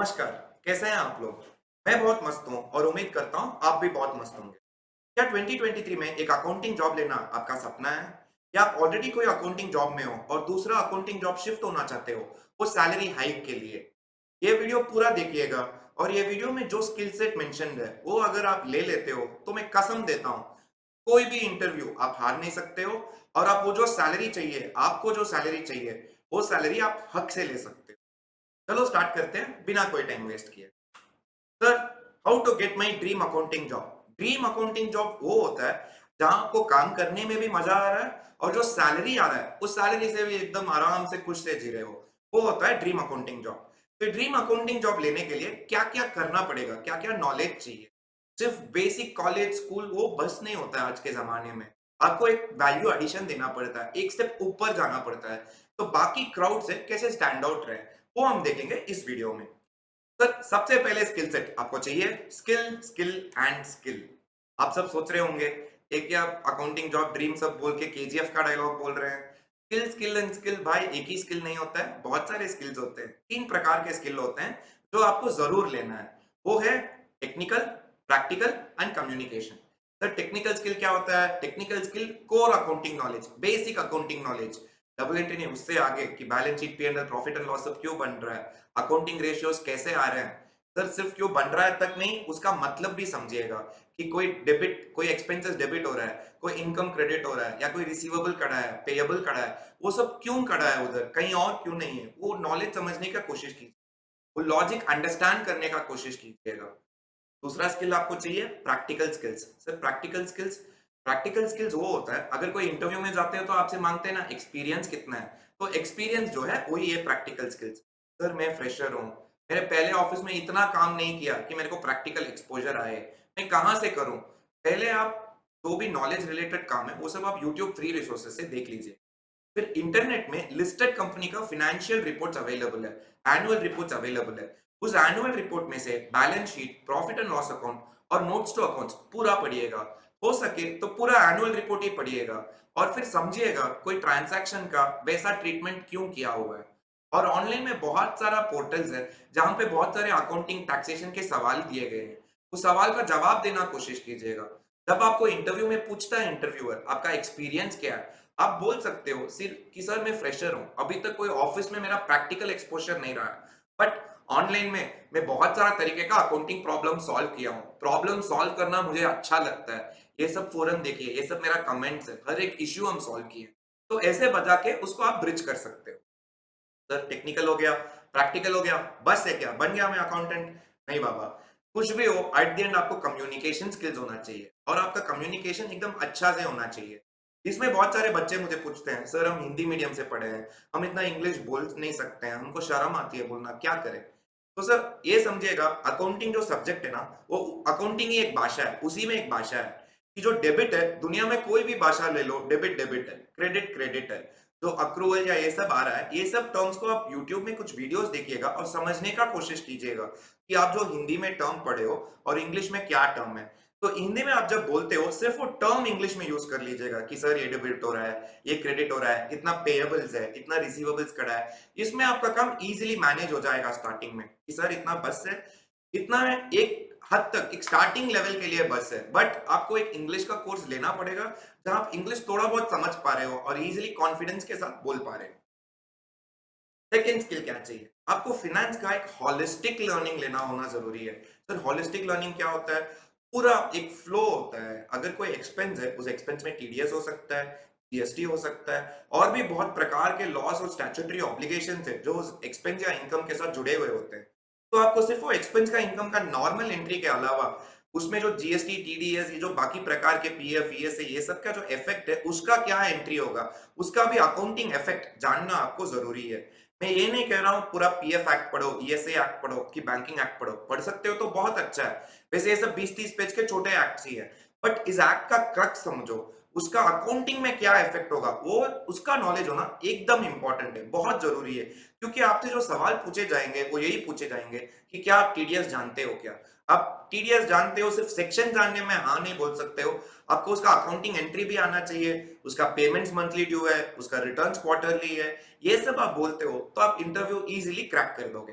नमस्कार। कैसे हैं आप लोग? मैं बहुत मस्त हूँ और उम्मीद करता हूँ आप भी बहुत मस्त होंगे। क्या 2023 में एक अकाउंटिंग जॉब लेना आपका सपना है? या आप ऑलरेडी कोई अकाउंटिंग जॉब में हो और दूसरा अकाउंटिंग जॉब शिफ्ट होना चाहते हो, वो सैलरी हाइक के लिए? ये वीडियो पूरा देखिएगा और ये वीडियो में जो स्किल सेट मेंशन्ड है, वो अगर आप ले लेते हो, तो मैं कसम देता हूँ, कोई भी इंटरव्यू आप हार नहीं सकते हो और आप वो जो सैलरी चाहिए, आपको जो सैलरी चाहिए, वो सैलरी आप हक से ले सकते हो। चलो स्टार्ट करते हैं बिना कोई टाइम वेस्ट किए। Sir, how to get my dream accounting job? Dream accounting job वो होता है जहां आपको काम करने में भी मजा आ रहा है और जो सैलरी आ रहा है उस सैलरी से भी एकदम आराम से खुश से जी रहे हो, वो होता है ड्रीम अकाउंटिंग जॉब। तो ड्रीम अकाउंटिंग जॉब लेने के लिए क्या क्या करना पड़ेगा, क्या क्या नॉलेज चाहिए? सिर्फ बेसिक कॉलेज स्कूल वो बस नहीं होता है आज के जमाने में। आपको एक वैल्यू एडिशन देना पड़ता है, एक स्टेप ऊपर जाना पड़ता है। तो बाकी क्राउड से कैसे स्टैंड आउट रहे, वो हम देखेंगे इस वीडियो में। सर, सबसे पहले स्किल सेट आपको चाहिए। Skill skill and skill. आप सब सोच रहे होंगे एक क्या अकाउंटिंग जॉब ड्रीम सब बोल के केजीएफ का डायलॉग बोल रहे हैं। स्किल स्किल एंड स्किल भाई, एक ही स्किल नहीं होता है, बहुत सारे स्किल्स होते हैं। तीन प्रकार के स्किल होते हैं जो आपको जरूर लेना है। वो है technical, practical and communication. Sir, technical skill क्या होता है? Technical skill core accounting knowledge, basic accounting knowledge. Double entry नहीं, उससे आगे कि balance sheet, P and L, profit and loss सब क्यों बन रहा है, अकाउंटिंग रेशियोज कैसे आ रहे हैं। सर, सिर्फ क्यों बन रहा है तक नहीं, उसका मतलब भी समझिएगा कि कोई डेबिट, कोई एक्सपेंसेस डेबिट हो रहा है, कोई इनकम क्रेडिट हो रहा है, या कोई रिसीवेबल खड़ा है, पेएबल खड़ा है, वो सब क्यों खड़ा है उधर, कहीं और क्यों नहीं है, वो नॉलेज समझने का कोशिश कीजिए। वो लॉजिक अंडरस्टैंड करने का कोशिश कीजिएगा। दूसरा स्किल आपको चाहिए practical skills. Sir, practical skills वो होता है, अगर कोई इंटरव्यू में जाते हो तो आपसे मांगते हैं ना एक्सपीरियंस कितना है, तो एक्सपीरियंस जो है वही है प्रैक्टिकल स्किल्स। सर, मैं फ्रेशर हूँ, मैंने पहले ऑफिस में इतना काम नहीं किया कि मेरे को प्रैक्टिकल एक्सपोजर आए, मैं कहाँ से करूँ? पहले आप जो भी नॉलेज रिलेटेड काम है वो सब आप यूट्यूब फ्री रिसोर्सेज से देख लीजिए। फिर इंटरनेट में लिस्टेड कंपनी का फिनेंशियल रिपोर्ट्स अवेलेबल है, एनुअल रिपोर्ट्स अवेलेबल है। उस एनुअल रिपोर्ट में से balance sheet, profit and loss account और नोट्स टू अकाउंट्स पूरा पढ़िएगा। हो सके तो पूरा एनुअल रिपोर्ट ही पढ़िएगा और फिर समझिएगा कोई ट्रांजैक्शन का वैसा ट्रीटमेंट क्यों किया हुआ है। और ऑनलाइन में बहुत सारा पोर्टल्स है जहां पे बहुत सारे अकाउंटिंग टैक्सेशन के सवाल दिए गए हैं। उस सवाल का जवाब देना कोशिश कीजिएगा। जब आपको इंटरव्यू में पूछता है इंटरव्यूअर आपका एक्सपीरियंस क्या है, आप बोल सकते हो सिर्फ कि सर मैं फ्रेशर हूँ, अभी तक कोई ऑफिस में मेरा प्रैक्टिकल एक्सपोजर नहीं रहा है, बट ऑनलाइन में मैं बहुत सारा तरीके का अकाउंटिंग प्रॉब्लम सॉल्व किया हूँ, प्रॉब्लम सॉल्व करना मुझे अच्छा लगता है, ये सब फोरम देखिए, ये सब मेरा कमेंट्स है, हर एक इश्यू हम सॉल्व किए। तो ऐसे बजा के उसको आप ब्रिज कर सकते हो। सर, टेक्निकल हो गया, प्रैक्टिकल हो गया, बस है क्या बन गया मैं अकाउंटेंट? नहीं बाबा, कुछ भी हो, एट द एंड आपको कम्युनिकेशन स्किल्स होना चाहिए और आपका कम्युनिकेशन एकदम अच्छा से होना चाहिए। इसमें बहुत सारे बच्चे मुझे पूछते हैं, सर हम हिंदी मीडियम से पढ़े हैं, हम इतना इंग्लिश बोल नहीं सकते हैं, हमको शर्म आती है बोलना, क्या करें? तो सर, ये समझिएगा अकाउंटिंग जो सब्जेक्ट है ना, वो अकाउंटिंग ही एक भाषा है, उसी में एक भाषा है कि जो डेबिट है, दुनिया में कोई भी भाषा ले लो, डेबिट डेबिट है, क्रेडिट क्रेडिट है। जो अक्रूवल या ये सब आ रहा है, ये सब टर्म्स को आप यूट्यूब में कुछ वीडियोस देखिएगा और समझने का कोशिश कीजिएगा कि आप जो हिंदी में टर्म पढ़े हो और इंग्लिश में क्या टर्म है। तो हिंदी में आप जब बोलते हो सिर्फ वो टर्म इंग्लिश में यूज कर लीजिएगा कि सर ये डेबिट हो रहा है, ये क्रेडिट हो रहा है, इतना पेएबल्स है, इतना रिसीवेबल्स खड़ा है। इसमें आपका काम इजीली मैनेज हो जाएगा स्टार्टिंग में कि सर इतना बस है, इतना एक हद तक एक स्टार्टिंग लेवल के लिए बस है। बट आपको एक इंग्लिश का कोर्स लेना पड़ेगा जहां आप इंग्लिश थोड़ा बहुत समझ पा रहे हो और इजीली कॉन्फिडेंस के साथ बोल पा रहे हो। सेकंड स्किल क्या चाहिए? आपको फाइनेंस का एक होलिस्टिक लर्निंग लेना होना जरूरी है। सर, होलिस्टिक लर्निंग क्या होता है? पूरा एक फ्लो होता है। अगर कोई एक्सपेंस है, उस एक्सपेंस में टीडीएस हो सकता है, जीएसटी हो सकता है, और भी बहुत प्रकार के लॉस और स्टैट्यूटरी ऑब्लिगेशंस है जो उस एक्सपेंस या इनकम के साथ जुड़े हुए होते हैं। तो आपको सिर्फ वो एक्सपेंस का, इनकम का नॉर्मल एंट्री के अलावा उसमें जो जीएसटी, टीडीएस, ये जो बाकी प्रकार के पीएफ, ईएसए, ये सब का जो इफेक्ट है, उसका क्या एंट्री होगा, उसका भी अकाउंटिंग इफेक्ट जानना आपको जरूरी है। मैं ये नहीं कह रहा हूँ पूरा पीएफ एक्ट पढ़ो, ईएसए एक्ट पढ़ो कि बैंकिंग एक्ट पढ़ो, पढ़ सकते हो तो बहुत अच्छा है। वैसे ये सब 20-30 पेज के छोटे एक्ट्स ही है, बट इस एक्ट का क्रक्स समझो, उसका अकाउंटिंग में क्या इफेक्ट होगा, वो उसका नॉलेज होना एकदम इंपॉर्टेंट है, बहुत जरूरी है। क्योंकि आपसे जो सवाल पूछे जाएंगे वो यही पूछे जाएंगे कि क्या आप टीडीएस जानते हो क्या? आप टीडीएस जानते हो, सिर्फ सेक्शन जानने में हाँ नहीं बोल सकते हो, आपको उसका अकाउंटिंग एंट्री भी आना चाहिए, उसका पेमेंट्स मंथली ड्यू है, उसका रिटर्न्स क्वार्टरली है। ये सब आप बोलते हो तो आप इंटरव्यू इजीली क्रैक कर दोगे।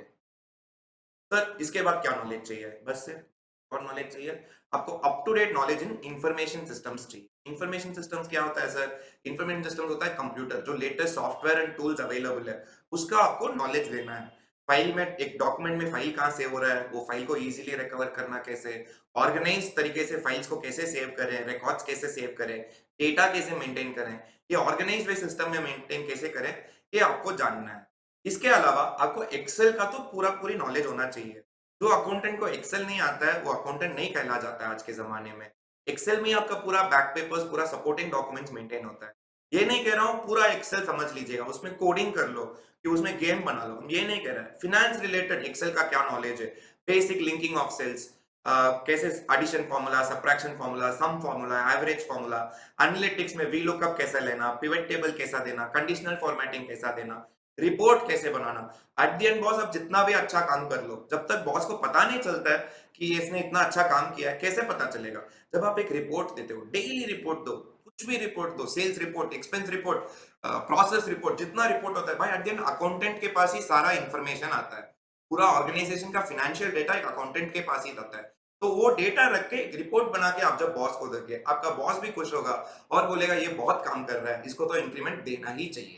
सर इसके बाद क्या नॉलेज चाहिए? बस सिर्फ और नॉलेज चाहिए? आपको up to date knowledge in information systems चाहिए। इंफॉर्मेशन सिस्टम्स क्या होता है सर? इंफॉर्मेशन सिस्टम्स होता है कंप्यूटर, जो latest software and tools available है, उसका आपको नॉलेज लेना है। फाइल में एक डॉक्यूमेंट में फाइल कहाँ सेव हो रहा है, वो फाइल को ईज़िली रिकवर करना कैसे, ऑर्गेनाइज़ तरीके से फाइल्स को कैसे सेव करें, रिकॉर्ड्स कैसे सेव करें, डेटा कैसे मेंटेन करें, ये ऑर्गेनाइज़्ड वे सिस्टम में मेंटेन कैसे करें, ये आपको जानना है। इसके अलावा आपको एक्सेल का तो पूरी नॉलेज होना चाहिए। जो अकाउंटेंट को एक्सेल नहीं आता है, वो अकाउंटेंट नहीं कहला जाता है आज के ज़माने में। एक्सेल में ही आपका पूरा बैक पेपर्स, पूरा सपोर्टिंग डॉक्यूमेंट्स मेंटेन होता है। ये नहीं कह रहा हूँ पूरा एक्सेल समझ लीजिएगा, उसमें कोडिंग कर लो, कि उसमें गेम बना लो, ये नहीं कह रहा है। फाइनेंस रिलेटेड एक्सेल का क्या नॉलेज है? बेसिक लिंकिंग ऑफ सेल्स, कैसे addition formula, subtraction formula, sum formula, average formula, analytics में वीलुकअप कैसा लेना, पिवट टेबल कैसा देना, कंडीशनल फॉर्मेटिंग कैसा देना, रिपोर्ट कैसे बनाना। एट द एंड बॉस आप जितना भी अच्छा काम कर लो, जब तक बॉस को पता नहीं चलता है कि इसने इतना अच्छा काम किया है, कैसे पता चलेगा? जब आप एक रिपोर्ट देते हो, डेली रिपोर्ट दो, कुछ भी रिपोर्ट दो, sales report, expense report, process report, जितना रिपोर्ट होता है भाई, एट द एंड अकाउंटेंट के पास ही सारा इंफॉर्मेशन आता है। पूरा ऑर्गेनाइजेशन का फाइनेंशियल डेटा एक अकाउंटेंट के पास ही आता है। तो वो डेटा रख के एक रिपोर्ट बना के आप जब बॉस को दोगे, आपका बॉस भी खुश होगा और बोलेगा ये बहुत काम कर रहा है, इसको तो इंक्रीमेंट देना ही चाहिए।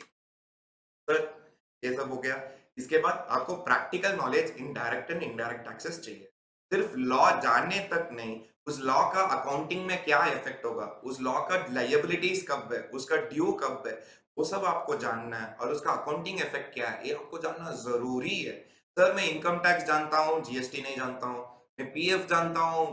सर ये सब हो गया। इसके बाद आपको practical knowledge in direct and indirect taxes चाहिए। सिर्फ लॉ जानने तक नहीं, उस लॉ का अकाउंटिंग में क्या इफेक्ट होगा, उस लॉ का लायबिलिटीज कब है, उसका ड्यू कब है, वो सब आपको जानना है और उसका अकाउंटिंग इफेक्ट क्या है, ये आपको जानना जरूरी है। सर मैं इनकम टैक्स जानता हूँ, जीएसटी नहीं जानता हूँ, मैं पीएफ जानता हूँ,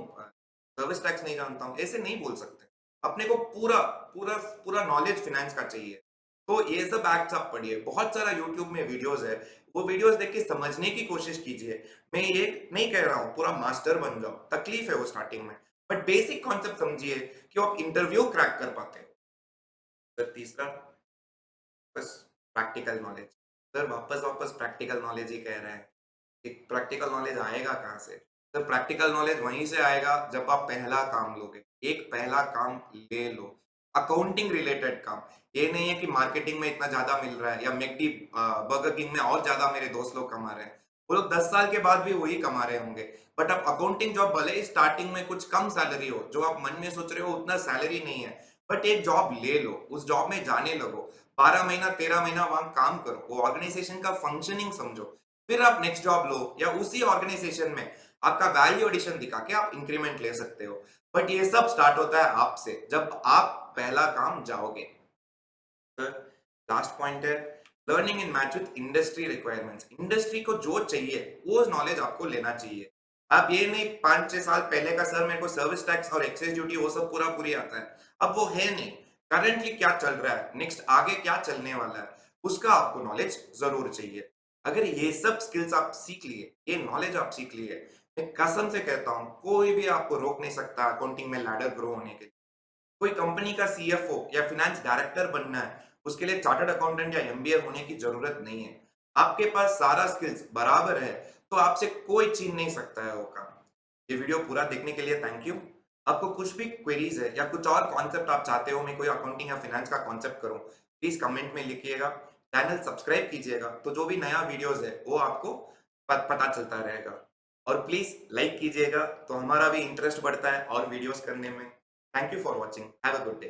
सर्विस टैक्स नहीं जानता हूँ, ऐसे नहीं बोल सकते। अपने को पूरा पूरा पूरा नॉलेज फाइनेंस का चाहिए। तो ये सब एक्ट्स आप पढ़िए, बहुत सारा यूट्यूब में वीडियोस है, वो वीडियोस देख के समझने की कोशिश कीजिए। मैं ये नहीं कह रहा हूँ पूरा मास्टर बन जाओ, तकलीफ है वो स्टार्टिंग में, बट बेसिक कॉन्सेप्ट समझिए कि आप इंटरव्यू क्रैक कर पाते हो। फिर तीसरा, बस प्रैक्टिकल नॉलेज। सर वापस वापस प्रैक्टिकल नॉलेज ही कह रहे हैं, कि प्रैक्टिकल नॉलेज आएगा कहाँ से? सर प्रैक्टिकल नॉलेज वहीं से आएगा जब आप पहला काम लोगे। एक पहला काम ले लो, अकाउंटिंग रिलेटेड काम। ये नहीं है कि मार्केटिंग में इतना ज़्यादा मिल रहा है या मैकडी बर्गर किंग में और ज़्यादा मेरे दोस्त लोग कमा रहे हैं। वो लोग 10 साल के बाद भी वही कमा रहे होंगे। बट अब अकाउंटिंग जॉब भले ही स्टार्टिंग में कुछ कम सैलरी हो, जो आप मन में सोच रहे हो उतना सैलरी नहीं है, बट एक जॉब ले लो, उस जॉब में जाने लगो। 12 महीना, 13 महीना वहाँ काम करो, वो ऑर्गेनाइजेशन का फंक्शनिंग समझो। फिर आप नेक्स्ट जॉब लो या उसी ऑर्गेनाइजेशन में आपका वैल्यू एडिशन दिखा के आप इंक्रीमेंट ले सकते हो। बट ये सब स्टार्ट होता है आपसे, जब आप पहला काम जाओगे। लास्ट पॉइंट है, learning in match with industry requirements. Industry को जो चाहिए वो नॉलेज आपको लेना चाहिए। आप ये नहीं 5-6 साल पहले का सर मेरे को सर्विस टैक्स और एक्साइज ड्यूटी वो सब पूरी आता है, अब वो है नहीं। करंटली क्या चल रहा है, नेक्स्ट आगे क्या चलने वाला है, उसका आपको नॉलेज जरूर चाहिए। अगर ये सब स्किल्स आप सीख लिए, ये नॉलेज आप सीख लिए, मैं कसम से कहता हूँ कोई भी आपको रोक नहीं सकता अकाउंटिंग में लैडर ग्रो होने के लिए। कोई कंपनी का सीएफओ या फाइनेंस डायरेक्टर बनना है, उसके लिए चार्टर्ड अकाउंटेंट या एमबीए होने की जरूरत नहीं है। आपके पास सारा स्किल्स बराबर है, तो आपसे कोई छीन नहीं सकता है वो काम। ये वीडियो पूरा देखने के लिए थैंक यू। आपको कुछ भी क्वेरीज है या कुछ और कॉन्सेप्ट आप चाहते हो मैं कोई अकाउंटिंग या फाइनेंस का कॉन्सेप्ट करूं, प्लीज कमेंट में लिखिएगा। चैनल सब्सक्राइब कीजिएगा, तो जो भी नया वीडियोस है वो आपको पता चलता रहेगा। और प्लीज लाइक कीजिएगा, तो हमारा भी इंटरेस्ट बढ़ता है और वीडियोस करने में। Thank you for watching, have a good day.